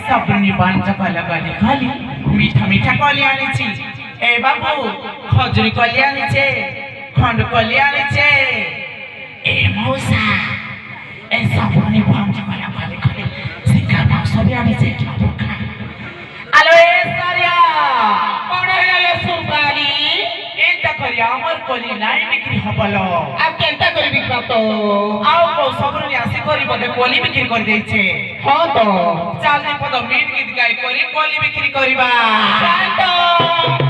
सबनी पांच कला गली खाली मीठा मीठा कली आनी ए बाबू खजुरी कली आनी खंड कली आनी ए मौसा ए सबनी पांच कला गली खाली सिंगा मांस भी आनी आलो ए सारिया कौन है ये सुपारी एंता करी अमर कली नाई बिक्री हबलो आप केंता करी बिकबा तो आओ को सबनी आसी करी बदे कली बिक्री कर देछे हां तो चाल ने पद मीट गीत गाई करी कली बिक्री करिबा शांत